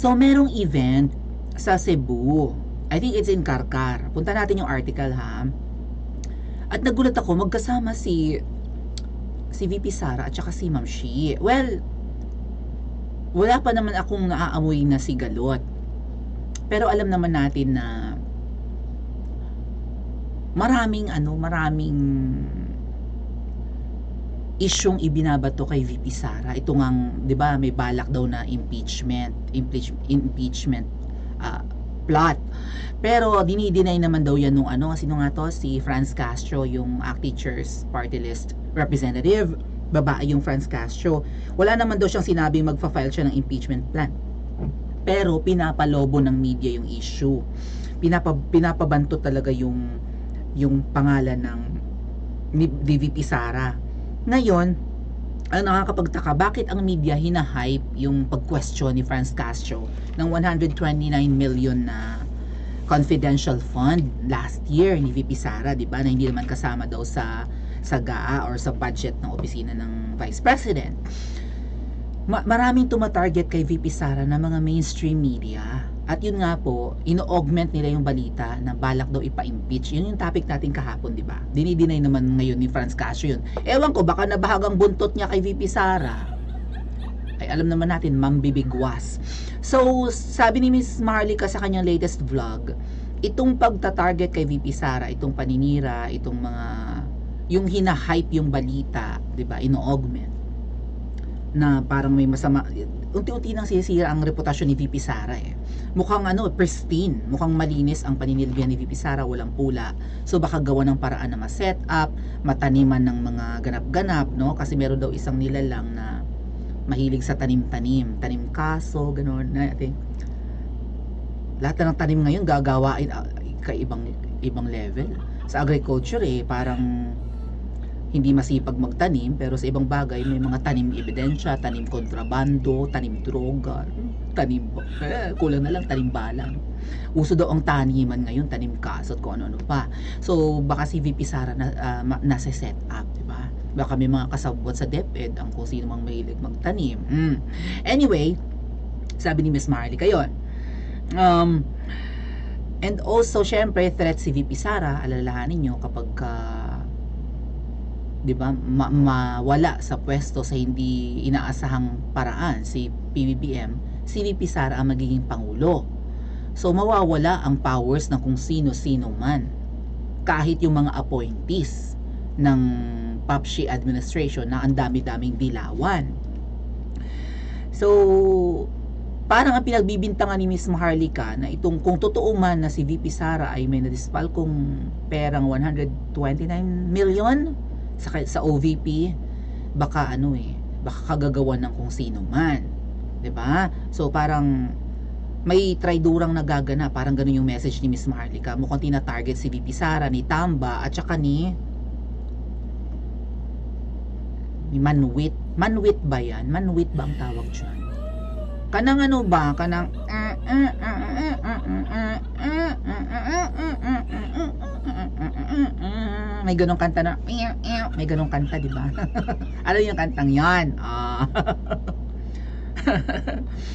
So, merong event sa Cebu. I think it's in Karkar. Punta natin yung article, ha? At nagulat ako, magkasama si VP Sara at saka si Ma'am Shi. Well, wala pa naman akong naaamoy na sigalot. Pero alam naman natin na maraming isyong ibinabato kay VP Sara. Ito ngang, 'di ba, may balak daw na impeachment plot. Pero dinideny naman daw yan nung sino nga to, si Franz Castro, yung ACT Teachers Party List representative. Babae yung Franz Castro. Wala naman daw siyang sinabing magfa-file siya ng impeachment plan. Pero pinapalobo ng media yung issue. Pinapabanto talaga yung pangalan ng ni VP Sara. Ngayon, ang nakakapagtaka, bakit ang media hinahype yung pag-question ni Franz Castro ng 129 million na confidential fund last year ni VP Sara, di ba, na hindi naman kasama daw sa GAA or sa budget ng opisina ng Vice President. Maraming tumatarget kay VP Sara na mga mainstream media. At yun nga po, ino-augment nila yung balita na balak daw ipa-impeach. Yun yung topic natin kahapon, di ba? Dinideny naman ngayon ni Franz Castro yun. Ewan ko, baka nabahagang buntot niya kay VP Sara. Ay, alam naman natin, mambibigwas. So, sabi ni Miss Marlica sa kanyang latest vlog, itong pagta-target kay VP Sara, itong paninira, itong mga, yung hina-hype yung balita, di ba? Ino-augment na parang may masama, unti-unti nang sisira ang reputasyon ni VP Sara eh. Mukhang pristine, mukhang malinis ang paninilbihan ni VP Sara, walang pula. So baka gawa ng paraan na ma-set up, mataniman ng mga ganap-ganap, no? Kasi meron daw isang nilalang na mahilig sa tanim kaso, gano'n. I think lahat ng tanim ngayon gagawain ibang level. Sa agriculture parang hindi masipag magtanim, pero sa ibang bagay may mga tanim ebidensya, tanim kontrabando, tanim droga, kulang na lang tanim balang. Uso daw ang taniman ngayon, tanim kaso at kung ano-ano pa. So baka si VP Sara nasa set up, di ba? Baka may mga kasabwat sa DepEd ang kung sino mang mahilig magtanim. Anyway, sabi ni Miss Marlica yun. And also, syempre, threat si VP Sara, alalahanin nyo kapag 'di ba, mawala sa pwesto sa hindi inaasahang paraan si PBBM, si VP Sara ang magiging pangulo. So mawawala ang powers ng kung sino-sino man, kahit yung mga appointees ng PAPSHI administration na ang dami-daming dilawan. So parang ang pinagbibintangan ni Miss Maharlika na itong kung totoo man na si VP Sara ay may nadispal kong perang 129 million sa OVP, baka baka kagagawan ng kung sino man, 'di ba? So parang may traidurang nagagana, parang ganun yung message ni Miss Maharlika. Mukhang tina-target si VP Sara, ni Tamba at saka ni Manwit. Manwit ba yan? Manwit ba ang tawag dyan? Kanang kanang may ganong kanta na may ganong kanta, di ba? Alam yung kantang yan?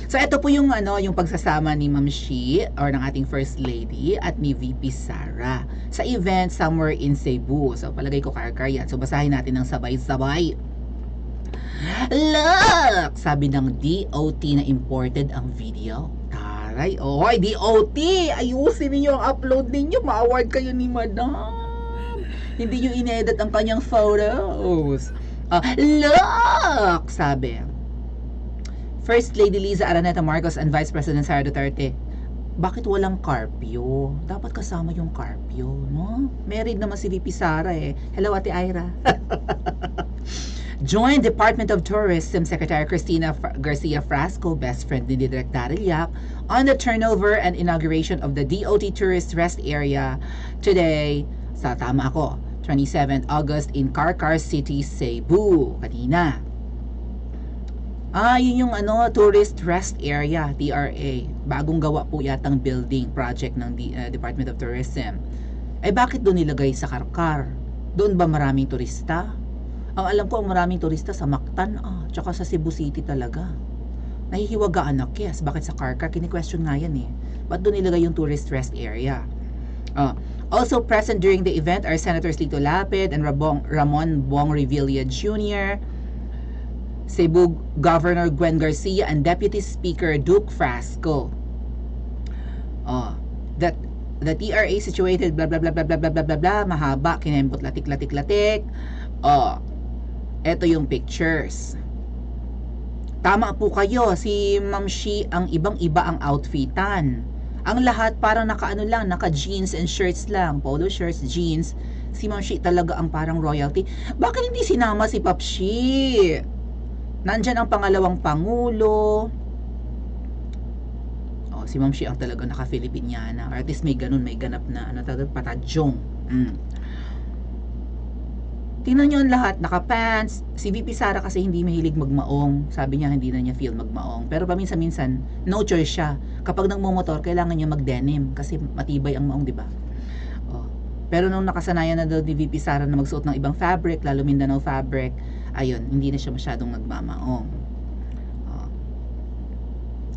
So ito po yung yung pagsasama ni Ma'am Shi or ng ating First Lady at ni VP Sara sa event somewhere in Cebu. So palagay ko Karkar yan. So basahin natin ng sabay-sabay. Look! Sabi ng DOT na imported ang video. Taray, oy, DOT! Ayusin niyo ang upload ninyo. Ma-award kayo ni Madam. Hindi niyo inedit ang kanyang photos. Look! Sabi. First Lady Liza Araneta Marcos and Vice President Sara Duterte. Bakit walang Carpio? Dapat kasama yung Carpio, no? Married naman si VP Sara eh. Hello, Ate Ira. Joined Department of Tourism Secretary Cristina Garcia Frasco, best friend ni Direk Daryl Yap, on the turnover and inauguration of the DOT Tourist Rest Area today, sa tama ako, 27th August in Karkar City, Cebu. Kanina. Yun yung Tourist Rest Area, TRA. Bagong gawa po yatang building project ng Department of Tourism. Bakit doon nilagay sa Karkar? Doon ba maraming turista? Ang alam ko, ang maraming turista sa Mactan, tsaka sa Cebu City talaga. Nahihiwagaan na, yes. Bakit sa Karkar? Kini-question nga yan eh. Ba't doon nilagay yung tourist rest area? Also present during the event are Senators Lito Lapid and Ramon Bong Revilla Jr., Cebu Governor Gwen Garcia, and Deputy Speaker Duke Frasco. That the TRA situated blah blah blah blah blah blah blah blah blah, mahaba, kinembot latik. Eto yung pictures. Tama po kayo, si Ma'am Shi, ang ibang-iba ang outfitan. Ang lahat parang naka-ano lang, naka-jeans and shirts lang, polo shirts, jeans. Si Ma'am Shi talaga ang parang royalty. Bakit hindi sinama si Pap Shi? Nandyan ang pangalawang pangulo. Si Ma'am Shi ang talaga naka-Filipiniana. Or at least may ganun, may ganap na patadyong. Tingnan nyo ang lahat, naka-pants. Si VP Sara kasi hindi mahilig magmaong. Sabi niya hindi na niya feel magmaong. Pero paminsan-minsan, no choice siya. Kapag nagmumotor, kailangan niya mag-denim kasi matibay ang maong, di ba? Pero nung nakasanayan na daw ni VP Sara na magsuot ng ibang fabric, lalo Mindanao fabric, ayun, hindi na siya masyadong nagmamaong.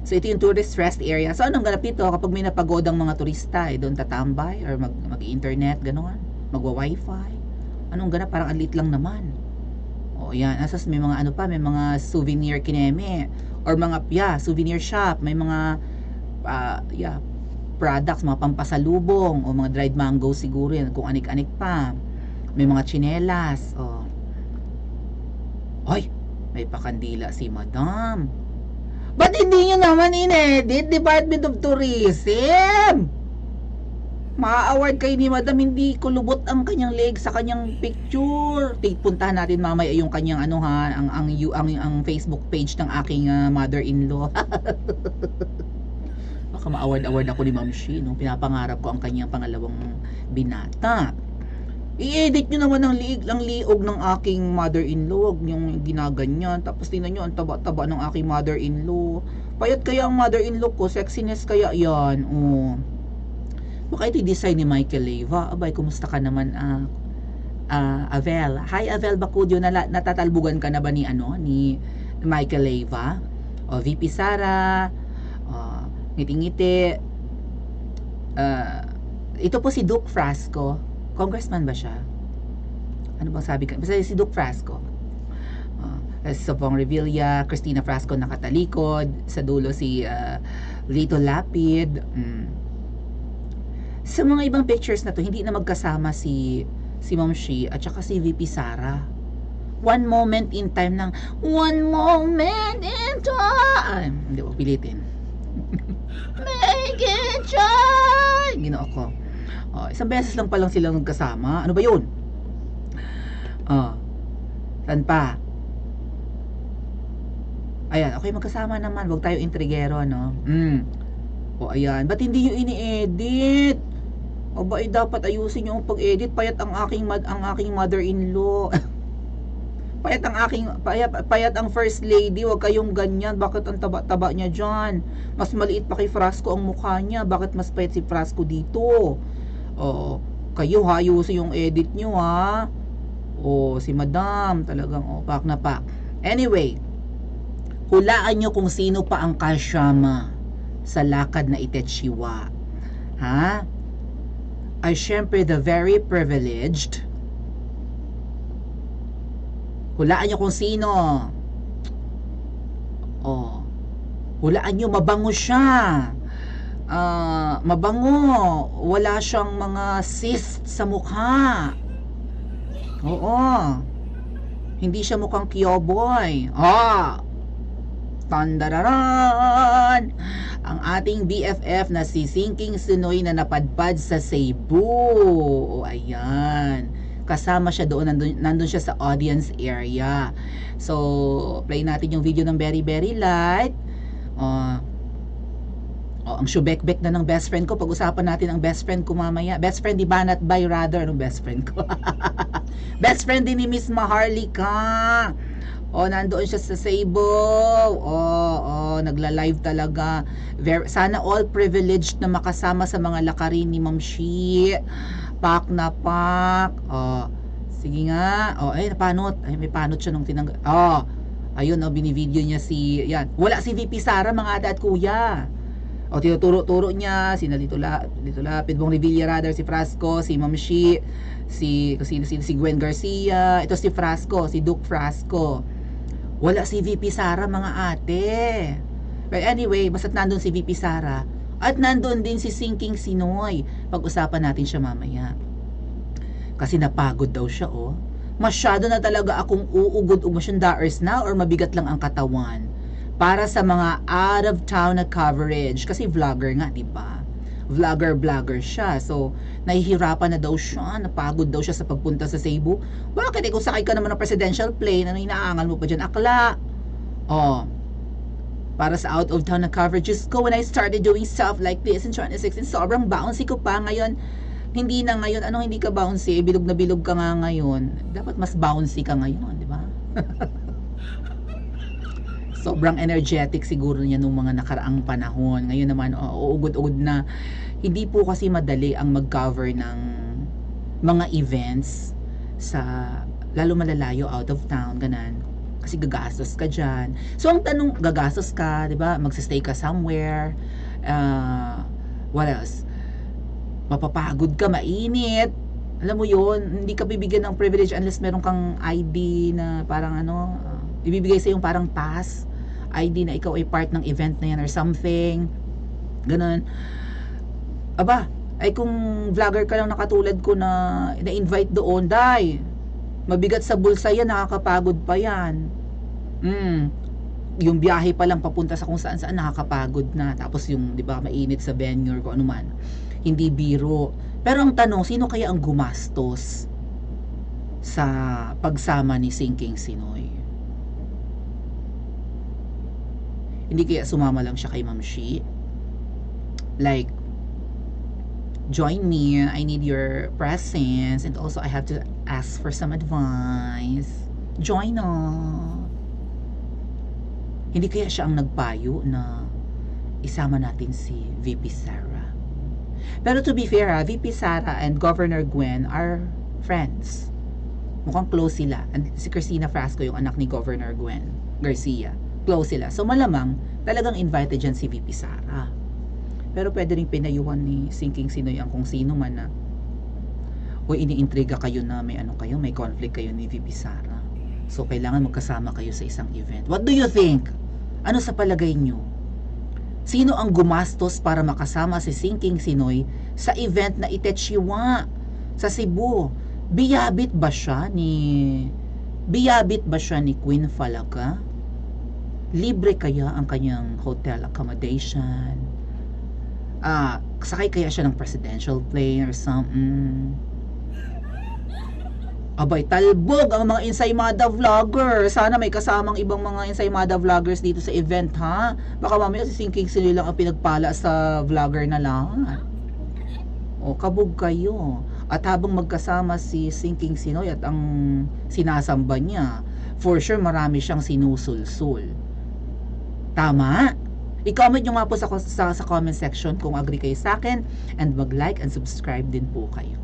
So ito yung tourist rest area. So anong ganap dito? Kapag may napagodang mga turista, doon tatambay or mag-internet, gano'n, magwa-wifi. Anong ganap? Parang alit lang naman. Yan. Asas may mga ano pa, may mga souvenir kineme or mga souvenir shop, may mga products, mga pampasalubong o mga dried mango siguro yan, kung anik-anik pa. May mga tsinelas. Ay, may pakandila si Madam. Ba't hindi nyo naman in-edit Department of Tourism? Ma-award kayo ni Madam, hindi ko lubot ang kanyang leg sa kanyang picture. Puntahan natin mamaya yung kanyang ang Facebook page ng aking mother-in-law. Baka ma-award ako ni Ma'am Shi, no? Pinapangarap ko ang kanyang pangalawang binata. I-edit nyo naman ang liog ng aking mother-in-law, yung ginaganyan. Tapos tingnan nyo, ang taba-taba ng aking mother-in-law. Payat kaya ang mother-in-law ko, sexiness kaya yan. Baka ito design ni Michael Leyva. Abay, kumusta ka naman, Avel? Hi, Avel Bacudio, natatalbugan ka na ba ni Michael Leyva? VP Sara, ngiti-ngiti. Ito po si Duke Frasco. Congressman ba siya? Ano bang sabi ka? Basta si Duke Frasco. Sa Bong Revilla, Cristina Frasco nakatalikod. Sa dulo si Lito Lapid. Sa mga ibang pictures na to, hindi na magkasama si Ma'am Shi at saka si VP Sara. One moment in time. Hindi ko pilitin. Make it shine! Ginoo ko. Isang beses lang palang silang nagkasama. Ano ba yun? Saan pa? Ayan, okay, magkasama naman. Huwag tayo intrigero, no? Ayan. Ba't hindi nyo ini-edit? Dapat ayusin nyo ang pag-edit. Payat ang aking mother-in-law. Payat ang first lady. Huwag kayong ganyan. Bakit ang taba-taba niya dyan? Mas maliit pa kay Frasco ang mukha niya. Bakit mas payat si Frasco dito? Kayo ayusin yung edit nyo, ha? Si Madam talagang pak na pak. Anyway, hulaan nyo kung sino pa ang kasyama sa lakad na Itechiwa, ha? Ay syempre the very privileged. Hulaan nyo kung sino. Hulaan nyo, mabango siya. Mabango. Wala siyang mga cyst sa mukha. Hindi siya mukhang kyoboy. Tandararan! Ang ating BFF na si Sinking Sunoy na napadpad sa Cebu. Ayan. Kasama siya doon, nandun siya sa audience area. So, play natin yung video ng Very Very Light. Ang shubek-bek na ng best friend ko. Pag-usapan natin ang best friend ko mamaya. Best friend ni Banat Bay rather. Anong best friend ko? Best friend din ni Miss Maharlika. Nandoon siya sa Cebu. Nagla-live talaga. Sana all privileged na makasama sa mga lakarin ni Ma'am Shi. Pak na pak. Sige nga. Napanot. May panot siya nung tinanggal. Ayun, no, binivideo niya si, yan. Wala si VP Sara, mga ate at kuya. O, tinuturo-turo niya, si Dito Lapid, Bong Revilla rather, si Frasco, si Ma'am Shi, si Gwen Garcia, ito si Frasco, si Duke Frasco. Wala si VP Sara, mga ate. But anyway, basta't nandun si VP Sara, at nandun din si Sinking Sinoy. Pag-usapan natin siya mamaya. Kasi napagod daw siya, oh. Masyado na talaga akong uugod-ugod daers na or mabigat lang ang katawan para sa mga out of town na coverage kasi vlogger nga, di ba? Vlogger siya. So, nahihirapan na daw siya, napagod daw siya sa pagpunta sa Cebu. Bakit? Kung sakay ka naman ng presidential plane, ano inaangal mo pa dyan? Akla. Oh, para sa out of town na coverages ko, when I started doing stuff like this in 2016, sobrang bouncy ko pa. Ngayon, hindi na ngayon. Anong hindi ka bouncy? Bilog na bilog ka nga ngayon. Dapat mas bouncy ka ngayon, di ba? Sobrang energetic siguro niya nung mga nakaraang panahon. Ngayon naman, uugod-ugod na. Hindi po kasi madali ang mag-cover ng mga events sa, lalo malalayo, out of town, ganan. Kasi gagastos ka dyan. So, ang tanong, gagastos ka, di ba? Magsistay ka somewhere. What else? Mapapagod ka, mainit. Alam mo yon, hindi ka bibigyan ng privilege unless meron kang ID na parang ano, ibibigay sa yung parang pass, ID na ikaw ay part ng event na yan or something. Ganun. Aba, ay kung vlogger ka lang na katulad ko na na-invite doon, day, mabigat sa bulsa yan, nakakapagod pa yan. Yung biyahe pa lang papunta sa kung saan nakakapagod na. Tapos yung, di ba, mainit sa venue or kung ano man. Hindi biro. Pero ang tanong, sino kaya ang gumastos sa pagsama ni Sinking Sinoy? Hindi kaya sumama lang siya kay Ma'am Shi? Like, join me, I need your presence, and also I have to ask for some advice. Join na. Hindi kaya siya ang nagpayo na isama natin si VP Sara? Pero to be fair, VP Sara and Governor Gwen are friends. Mukhang close sila. And si Cristina Frasco, yung anak ni Governor Gwen Garcia, close sila. So malamang talagang invited dyan si VP Sara. Pero pwede rin pinayuhan ni Sinking Sinoy ang kung sino man na, o iniintriga kayo na may ano kayo, may conflict kayo ni VP Sara. So kailangan magkasama kayo sa isang event. What do you think? Ano sa palagay nyo? Sino ang gumastos para makasama si Sinking Sinoy sa event na Itechiwa sa Cebu? Biyabit ba siya ni Queen Falaga? Libre kaya ang kanyang hotel accommodation? Sakay kaya siya ng presidential plane or something? Abay, talbog ang mga Ensaymada vlogger. Sana may kasamang ibang mga Ensaymada vloggers dito sa event, ha? Baka mamaya si Sinking Sinoy lang ang pinagpala sa vlogger na lahat. O, kabog kayo. At habang magkasama si Sinking Sinoy at ang sinasamba niya, for sure marami siyang sinusulsul. Tama? I-comment nyo nga po sa comment section kung agree kayo sa akin, and mag-like and subscribe din po kayo.